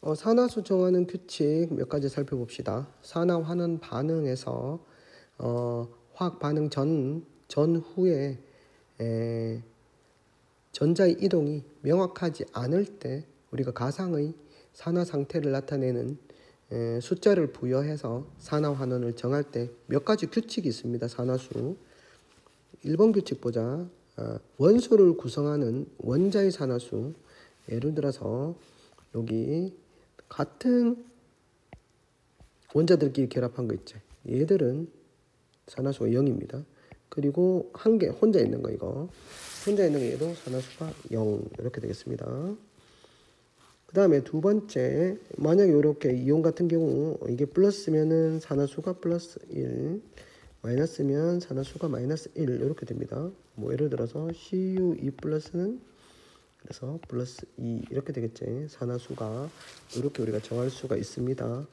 산화수 정하는 규칙 몇 가지 살펴봅시다. 산화환원 반응에서 화학 반응 전후에 전자의 이동이 명확하지 않을 때 우리가 가상의 산화 상태를 나타내는 숫자를 부여해서 산화환원을 정할 때 몇 가지 규칙이 있습니다. 산화수 1번 규칙 보자. 원소를 구성하는 원자의 산화수, 예를 들어서 여기 같은 원자들끼리 결합한 거 있죠. 얘들은 산화수가 0입니다. 그리고 한 개 혼자 있는 거, 이거 혼자 있는 게 얘도 산화수가 0 이렇게 되겠습니다. 그 다음에 두 번째, 만약에 이렇게 이온 같은 경우 이게 플러스면은 산화수가 플러스 1, 마이너스면 산화수가 마이너스 1 이렇게 됩니다. 뭐 예를 들어서 Cu2 플러스는 그래서 플러스 2 이렇게 되겠지. 산화수가 이렇게 우리가 정할 수가 있습니다.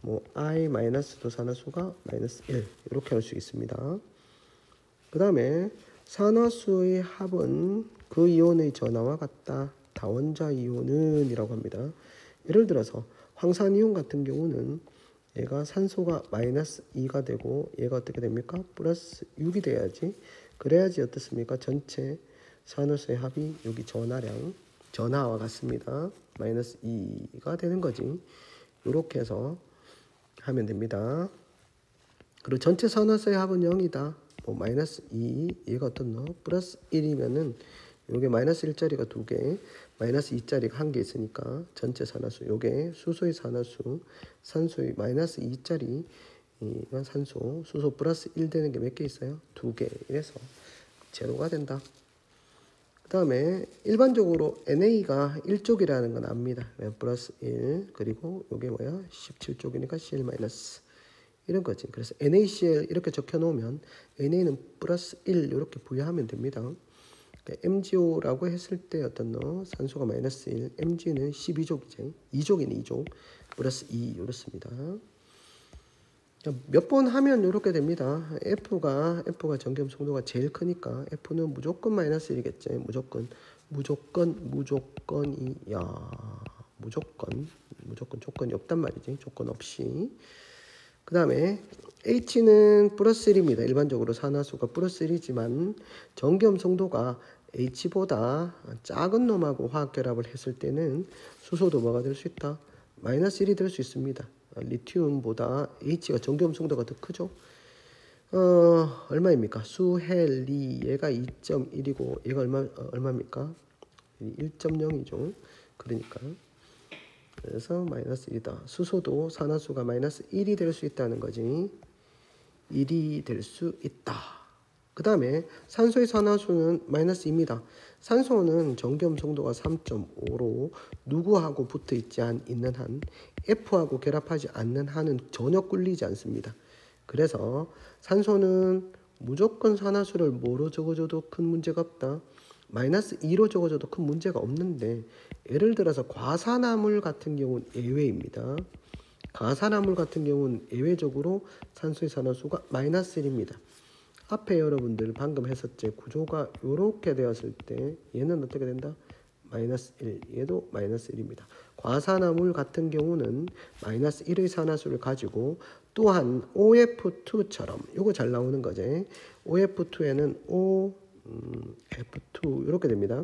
뭐 I 마이너스도 산화수가 마이너스 1 이렇게 할 수 있습니다. 그 다음에 산화수의 합은 그 이온의 전하와 같다. 다원자 이온은 이라고 합니다. 예를 들어서 황산이온 같은 경우는 얘가 산소가 마이너스 2가 되고 얘가 어떻게 됩니까? 플러스 6이 돼야지. 그래야지 어떻습니까? 전체 산화수의 합이 여기 전하와 같습니다. 마이너스 2가 되는 거지. 이렇게 해서 하면 됩니다. 그리고 전체 산화수의 합은 0이다. 뭐 마이너스 2, 얘가 어떻노? 플러스 1이면은 요게 마이너스 1짜리가 2개, 마이너스 2짜리가 1개 있으니까 전체 산화수, 요게 수소의 산화수, 산소의 마이너스 2짜리 이건 산소, 수소 플러스 1 되는 게 몇 개 있어요? 2개. 이래서 제로가 된다. 그 다음에 일반적으로 NA가 1쪽이라는 건 압니다. 플러스 1, 그리고 요게 뭐야? 17쪽이니까 CL 마이너스 이런 거지. 그래서 NaCl 이렇게 적혀 놓으면 NA는 플러스 1 이렇게 부여하면 됩니다. MgO라고 했을 때 어떤 산소가 마이너스 1, Mg는 12족이죠. 2족이네 2족. 플러스 2 이렇습니다. 몇 번 하면 이렇게 됩니다. F가 정겸 송도가 제일 크니까 F는 무조건 마이너스 1이겠지. 무조건 조건이 없단 말이지. 조건 없이. 그 다음에 H는 플러스 1입니다. 일반적으로 산화수가 플러스 1이지만 정겸 송도가 H보다 작은 놈하고 화학결합을 했을 때는 수소도 뭐가 될 수 있다? 마이너스 1이 될 수 있습니다. 리튬보다 H가 정겸 송도가 더 크죠. 얼마입니까? 수헬리 얘가 2.1이고 얘가 얼마입니까? 1.0이죠. 그러니까 그래서 마이너스 1이다. 수소도 산화수가 마이너스 1이 될 수 있다는 거지. 1이 될 수 있다. 그 다음에 산소의 산화수는 마이너스 2입니다. 산소는 정겸 송도가 3.5로 누구하고 붙어 있는 한 F하고 결합하지 않는 한은 전혀 꿀리지 않습니다. 그래서 산소는 무조건 산화수를 뭐로 적어줘도 큰 문제가 없다. 마이너스 2로 적어줘도 큰 문제가 없는데 예를 들어서 과산화물 같은 경우는 예외입니다. 과산화물 같은 경우는 예외적으로 산소의 산화수가 마이너스 1입니다. 앞에 여러분들 방금 했었죠. 구조가 이렇게 되었을 때 얘는 어떻게 된다? 마이너스 1, 얘도 마이너스 1입니다. 과산화물 같은 경우는 마이너스 1의 산화수를 가지고 또한 OF2처럼 이거 잘 나오는 거지. OF2에는 F2 이렇게 됩니다.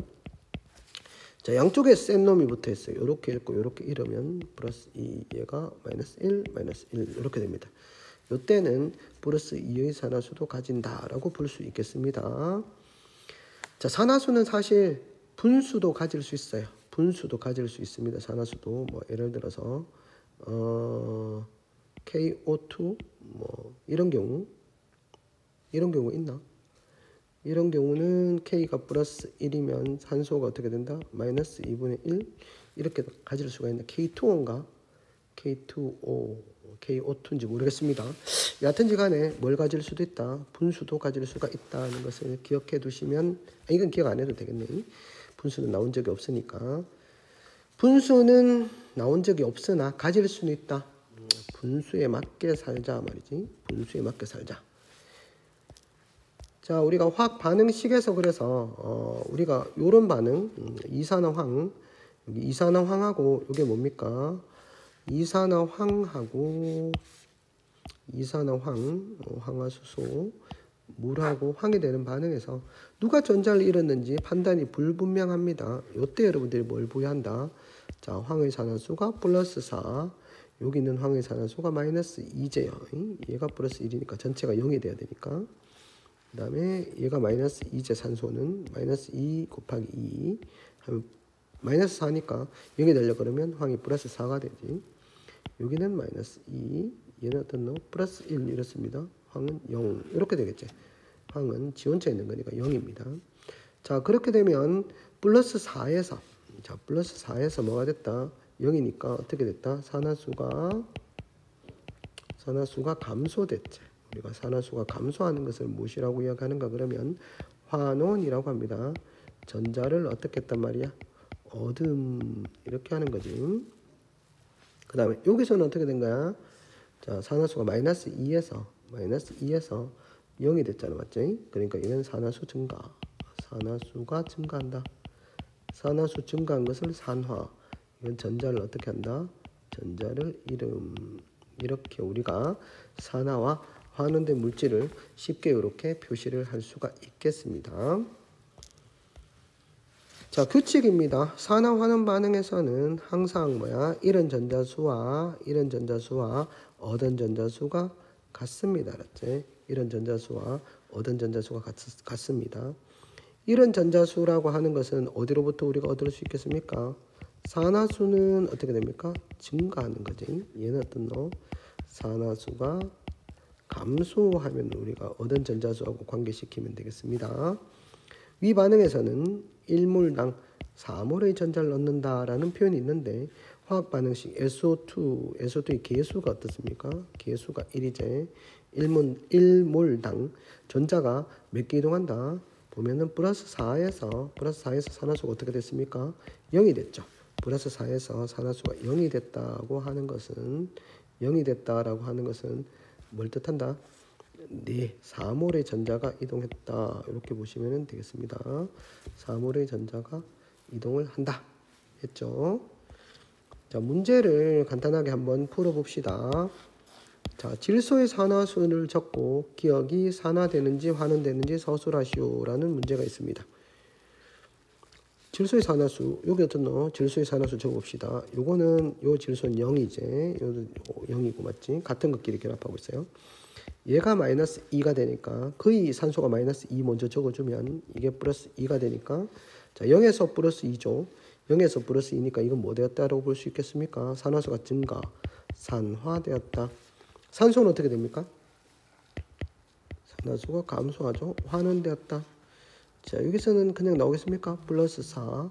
자, 양쪽에 센 놈이 붙어 있어요. 이렇게 읽고 이렇게 이러면 플러스 2, 얘가 마이너스 1, 마이너스 1 이렇게 됩니다. 이때는 플러스 2의 산화수도 가진다라고 볼 수 있겠습니다. 자, 산화수는 사실 분수도 가질 수 있어요. 분수도 가질 수 있습니다. 산화수도 뭐 예를 들어서 KO2 뭐 이런 경우 있나? 이런 경우는 K가 플러스 1이면 산소가 어떻게 된다? 마이너스 2분의 1 이렇게 가질 수가 있나? K2O인가? K2O, KO2인지 모르겠습니다. 여하튼지 간에 뭘 가질 수도 있다. 분수도 가질 수가 있다는 것을 기억해 두시면, 이건 기억 안 해도 되겠네. 분수는 나온 적이 없으니까. 분수는 나온 적이 없으나 가질 수는 있다. 분수에 맞게 살자 말이지. 분수에 맞게 살자. 자, 우리가 화학 반응식에서 그래서 우리가 요런 반응, 이산화황 여기 이산화황하고 이게 뭡니까? 이산화황하고 이산화황, 황화수소, 물하고 황이 되는 반응에서 누가 전자를 잃었는지 판단이 불분명합니다. 이때 여러분들이 뭘 부여한다? 자, 황의 산화수가 플러스 4, 여기 있는 황의 산화수가 마이너스 2제요. 얘가 플러스 1이니까 전체가 0이 돼야 되니까. 그 다음에 얘가 마이너스 2제 산소는 마이너스 2 곱하기 2 하면 마이너스 4니까 0이 되려고 그러면 황이 플러스 4가 되지. 여기는 마이너스 2, 얘는 어떤 놈? 플러스 1 이렇습니다. 황은 0 이렇게 되겠지. 황은 지원체에 있는 거니까 0입니다. 자, 그렇게 되면 플러스 4에서 자, 플러스 4에서 뭐가 됐다? 0이니까 어떻게 됐다? 산화수가 감소됐지. 우리가 산화수가 감소하는 것을 무엇이라고 이야기하는가 그러면 환원이라고 합니다. 전자를 어떻게 했단 말이야? 얻음 이렇게 하는 거지. 그 다음에 여기서는 어떻게 된 거야? 자, 산화수가 마이너스 2에서 0이 됐잖아, 맞지? 그러니까 이건 산화수 증가. 산화수가 증가한다. 산화수 증가한 것을 산화. 이건 전자를 어떻게 한다? 전자를 잃음. 이렇게 우리가 산화와 환원된 물질을 쉽게 이렇게 표시를 할 수가 있겠습니다. 자, 규칙입니다. 산화 환원 반응에서는 항상 뭐야? 이런 전자수와 얻은 전자수가 같습니다. 알았지? 이런 전자수와 얻은 전자수가 같습니다. 이런 전자수라고 하는 것은 어디로부터 우리가 얻을 수 있겠습니까? 산화수는 어떻게 됩니까? 증가하는 거지. 얘는 어떤 놈? 산화수가 감소하면 우리가 얻은 전자수하고 관계시키면 되겠습니다. 위 반응에서는 1몰당 4몰의 전자를 넣는다라는 표현이 있는데 화학 반응식 SO2의 개수가 어떻습니까? 개수가 1이제 1몰당 전자가 몇 개 이동한다? 보면은 플러스 4에서 산화수가 어떻게 됐습니까? 0이 됐죠. 플러스 4에서 산화수가 0이 됐다고 하는 것은 뭘 뜻한다? 네, 4몰의 전자가 이동했다. 이렇게 보시면 되겠습니다. 4몰의 전자가 이동을 한다. 했죠? 자, 문제를 간단하게 한번 풀어봅시다. 자, 질소의 산화수를 적고 기억이 산화되는지 환원되는지 서술하시오라는 문제가 있습니다. 질소의 산화수, 여기 어떤 너 질소의 산화수 적어봅시다. 요거는 요 질소는 0이제, 요도 0이고 맞지? 같은 것끼리 결합하고 있어요. 얘가 마이너스 2가 되니까 거의 산소가 마이너스 2 먼저 적어주면 이게 플러스 2가 되니까 자, 0에서 플러스 2죠. 0에서 플러스 2니까 이건 뭐 되었다라고 볼 수 있겠습니까? 산화수가 증가, 산화되었다. 산소는 어떻게 됩니까? 산화수가 감소하죠. 환원되었다. 자, 여기서는 그냥 나오겠습니까? 플러스 4.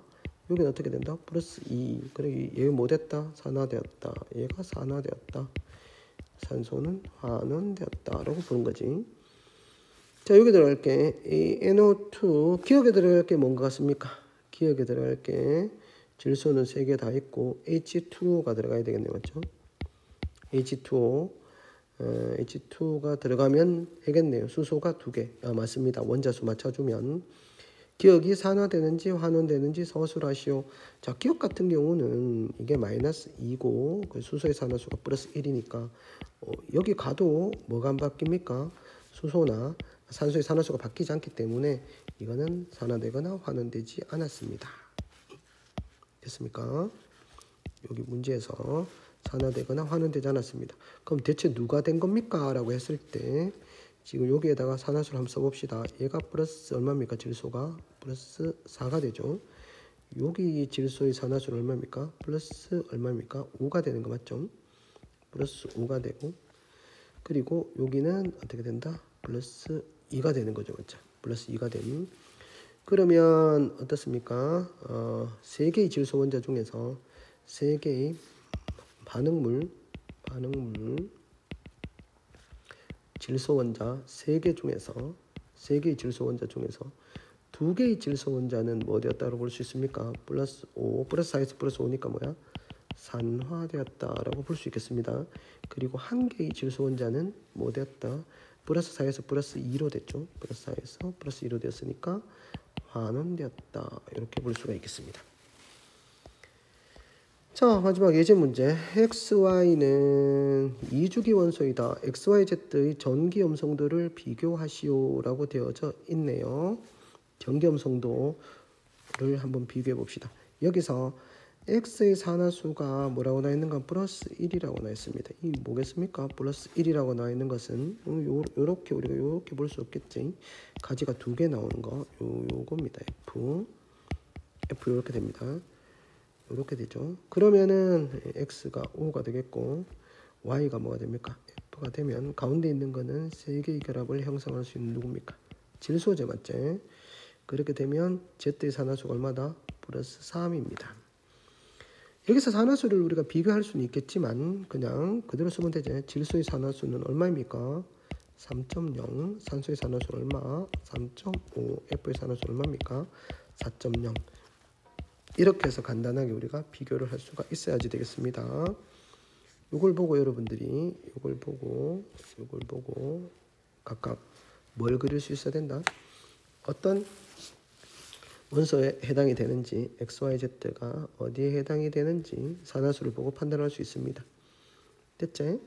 여기는 어떻게 된다? 플러스 2. 그래, 얘 뭐 됐다? 산화되었다. 얘가 산화되었다. 산소는 환원되었다라고 보는 거지. 자, 여기 들어갈 게 이 NO2 기억에 들어갈 게 뭔가 같습니까? 기억에 들어갈 게 질소는 3개 다 있고 H2O가 들어가야 되겠네요, 맞죠? H2O, H2가 들어가면 되겠네요. 수소가 2개. 아, 맞습니다. 원자수 맞춰주면 기억이 산화되는지 환원되는지 서술하시오. 자, 기억 같은 경우는 이게 마이너스 2고 수소의 산화수가 플러스 1이니까 여기 가도 뭐가 안 바뀝니까? 수소나 산소의 산화수가 바뀌지 않기 때문에 이거는 산화되거나 환원되지 않았습니다. 됐습니까? 여기 문제에서 산화되거나 환원되지 않았습니다. 그럼 대체 누가 된 겁니까? 라고 했을 때 지금 여기에다가 산화수를 한번 써봅시다. 얘가 플러스 얼마입니까? 질소가 플러스 4가 되죠. 여기 질소의 산화수는 얼마입니까? 플러스 얼마입니까? 5가 되는 거 맞죠? 플러스 5가 되고 그리고 여기는 어떻게 된다? 플러스 2가 되는 거죠. 맞죠? 플러스 2가 되는. 그러면 어떻습니까? 3개의 질소 원자 중에서 3개의 반응물 질소 원자 3개 중에서 3개의 질소 원자 중에서 2개의 질소 원자는 뭐 되었다고 볼 수 있습니까? 플러스 5, 플러스 4에서 플러스 5니까 뭐야? 산화되었다라고 볼 수 있겠습니다. 그리고 1개의 질소 원자는 뭐 되었다? 플러스 4에서 플러스 2로 됐죠. 플러스 4에서 플러스 2로 되었으니까 환원되었다. 이렇게 볼 수가 있겠습니다. 자, 마지막 예제 문제. XY는 2주기 원소이다. XYZ의 전기 음성도를 비교하시오라고 되어져 있네요. 전기 음성도를 한번 비교해 봅시다. 여기서 X의 산화수가 뭐라고 나와 있는가? 플러스 1이라고 나와 있습니다. 이 뭐겠습니까? 플러스 1이라고 나와 있는 것은 요렇게 우리가 요렇게 볼 수 없겠지. 가지가 2개 나오는 거 요겁니다. F 이렇게 됩니다. 이렇게 되죠. 그러면은 x가 5가 되겠고 y가 뭐가 됩니까? f가 되면 가운데 있는 거는 세 개의 결합을 형성할 수 있는 누굽니까? 질소제 맞지? 그렇게 되면 z의 산화수가 얼마다? 플러스 3입니다. 여기서 산화수를 우리가 비교할 수는 있겠지만 그냥 그대로 쓰면 되죠. 질소의 산화수는 얼마입니까? 3.0. 산소의 산화수는 얼마? 3.5. F의 산화수는 얼마입니까? 4.0. 이렇게 해서 간단하게 우리가 비교를 할 수가 있어야지 되겠습니다. 이걸 보고 여러분들이 이걸 보고 각각 뭘 그릴 수 있어야 된다. 어떤 원소에 해당이 되는지 XYZ가 어디에 해당이 되는지 산화수를 보고 판단할 수 있습니다. 됐지?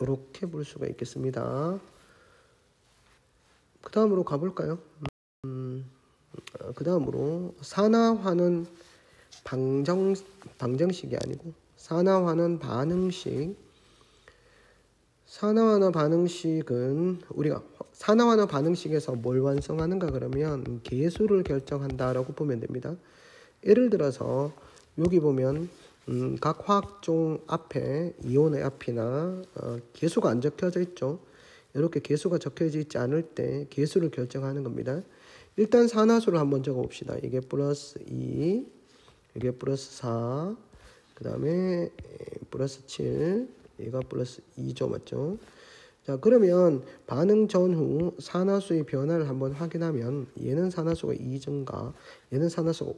이렇게 볼 수가 있겠습니다. 그 다음으로 가볼까요? 그 다음으로 산화화는 방정식이 아니고 산화화는 반응식. 산화화나 반응식은 우리가 산화화나 반응식에서 뭘 완성하는가 그러면 계수를 결정한다라고 보면 됩니다. 예를 들어서 여기 보면 각 화학종 앞에 이온의 앞이나 계수가 안 적혀져 있죠. 이렇게 계수가 적혀져 있지 않을 때 계수를 결정하는 겁니다. 일단 산화수를 한번 적어 봅시다. 이게 플러스 2, 이게 플러스 4, 그 다음에 플러스 7, 얘가 플러스 2죠. 맞죠? 자, 그러면 반응 전후 산화수의 변화를 한번 확인하면 얘는 산화수가 2증가, 얘는 산화수가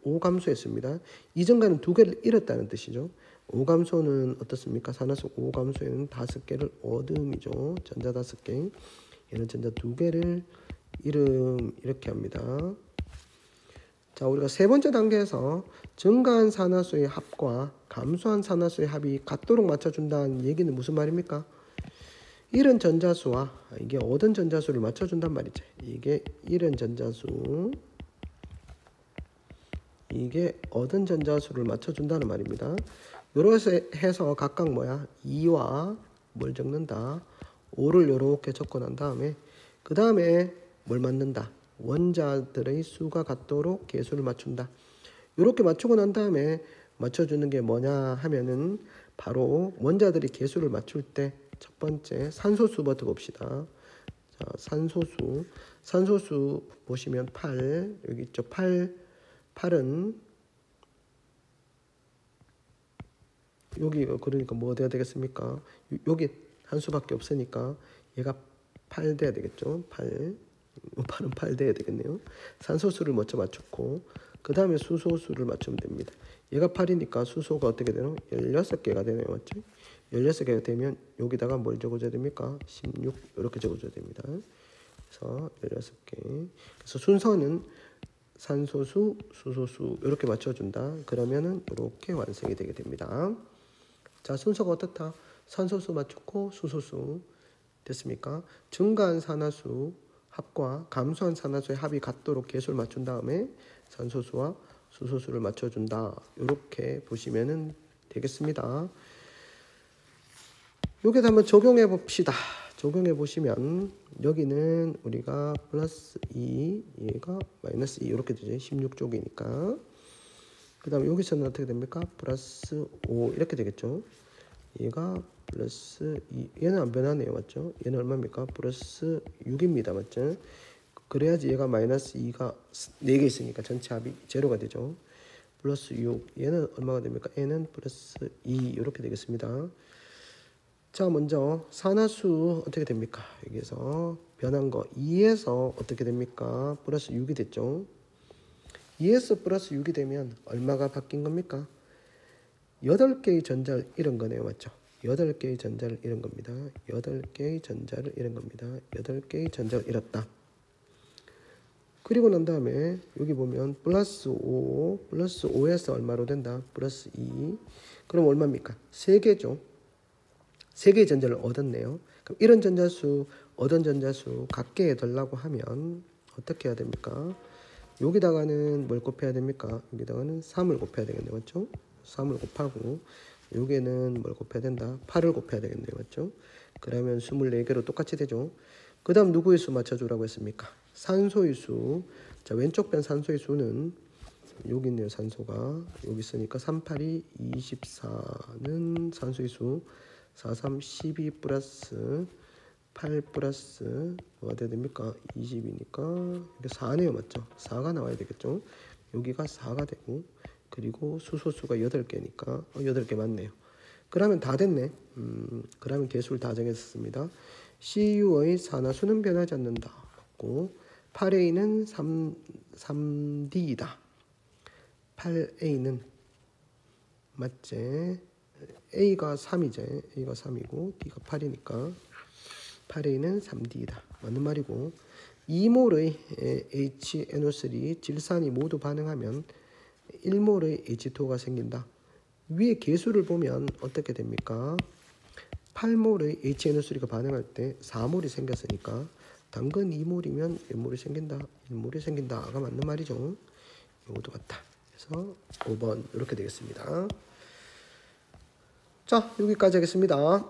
5 감소했습니다. 2증가는 2개를 잃었다는 뜻이죠. 5 감소는 어떻습니까? 산화수 5 감소에는 5개를 얻음이죠. 전자 5개. 얘는 전자 2개를 이름 이렇게 합니다. 자, 우리가 세 번째 단계에서 증가한 산화수의 합과 감소한 산화수의 합이 같도록 맞춰준다는 얘기는 무슨 말입니까? 잃은 전자수와 이게 얻은 전자수를 맞춰준단 말이죠. 이게 잃은 전자수, 이게 얻은 전자수를 맞춰준다는 말입니다. 이렇게 해서 각각 뭐야? 2와 뭘 적는다? 5를 이렇게 적고 난 다음에 그 다음에 뭘 맞는다? 원자들의 수가 같도록 계수를 맞춘다. 이렇게 맞추고 난 다음에 맞춰주는 게 뭐냐 하면은 바로 원자들이 계수를 맞출 때 첫 번째 산소수부터 봅시다. 자, 산소수 보시면 8 여기 있죠. 8은 여기 그러니까 뭐 돼야 되겠습니까? 여기 한 수밖에 없으니까 얘가 8 돼야 되겠죠. 8은 8 돼야 되겠네요. 산소수를 먼저 맞췄고 그 다음에 수소수를 맞추면 됩니다. 얘가 8이니까 수소가 어떻게 되노? 16개가 되네요. 맞죠? 16개가 되면 여기다가 뭘 적어줘야 됩니까? 16 이렇게 적어줘야 됩니다. 그래서 16개. 그래서 순서는 산소수, 수소수 이렇게 맞춰준다. 그러면은 이렇게 완성이 되게 됩니다. 자, 순서가 어떻다? 산소수 맞췄고 수소수 됐습니까? 증가한 산화수 합과 감소한 산화수의 합이 같도록 계수를 맞춘 다음에 산소수와 수소수를 맞춰준다. 이렇게 보시면 되겠습니다. 여기다 한번 적용해 봅시다. 적용해 보시면 여기는 우리가 플러스 2, 얘가 마이너스 2 이렇게 되죠. 16쪽이니까. 그 다음에 여기서는 어떻게 됩니까? 플러스 5 이렇게 되겠죠. 얘가 플러스 2, 얘는 안 변하네요. 맞죠? 얘는 얼마입니까? 플러스 6입니다. 맞죠? 그래야지 얘가 마이너스 2가 4개 있으니까 전체 합이 제로가 되죠. 플러스 6, 얘는 얼마가 됩니까? 얘는 플러스 2 이렇게 되겠습니다. 자, 먼저 산화수 어떻게 됩니까? 여기서 변한 거 2에서 어떻게 됩니까? 플러스 6이 됐죠. 2에서 플러스 6이 되면 얼마가 바뀐 겁니까? 8개의 전자를 잃은 거네요. 맞죠? 8개의 전자를 잃은 겁니다. 8개의 전자를 잃은 겁니다. 8개의 전자를 잃었다. 그리고 난 다음에 여기 보면 플러스 5에서 얼마로 된다? 플러스 2. 그럼 얼마입니까? 3개죠. 3개의 전자를 얻었네요. 그럼 이런 전자수, 얻은 전자수 같게 해달라고 하면 어떻게 해야 됩니까? 여기다가는 뭘 곱해야 됩니까? 여기다가는 3을 곱해야 되겠네요. 맞죠? 3을 곱하고 여기는 뭘 곱해야 된다? 8을 곱해야 되겠네요. 맞죠? 그러면 24개로 똑같이 되죠. 그 다음 누구의 수 맞춰주라고 했습니까? 산소의 수. 자, 왼쪽 변 산소의 수는 여기 있네요. 산소가 여기 있으니까 3, 8이 24는 산소의 수 4, 3, 12 플러스 8 플러스 뭐가 돼야 됩니까? 20이니까 이게 4네요. 맞죠? 4가 나와야 되겠죠? 여기가 4가 되고 그리고 수소수가 8개니까 8개 맞네요. 그러면 다 됐네. 그러면 개수를 다 정했습니다. CU의 산화수는 변하지 않는다. 맞고 8A는 3D이다. 8A는 맞지? A가 3이제. A가 3이고 D가 8이니까 8A는 3D이다. 맞는 말이고 2몰의 HNO3 질산이 모두 반응하면 1몰의 H2O가 생긴다. 위에 개수를 보면 어떻게 됩니까? 8몰의 HNO3가 반응할 때 4몰이 생겼으니까 당근 2몰이면 1몰이 생긴다. 1몰이 생긴다가 맞는 말이죠. 이것도 같다. 그래서 5번 이렇게 되겠습니다. 자, 여기까지 하겠습니다.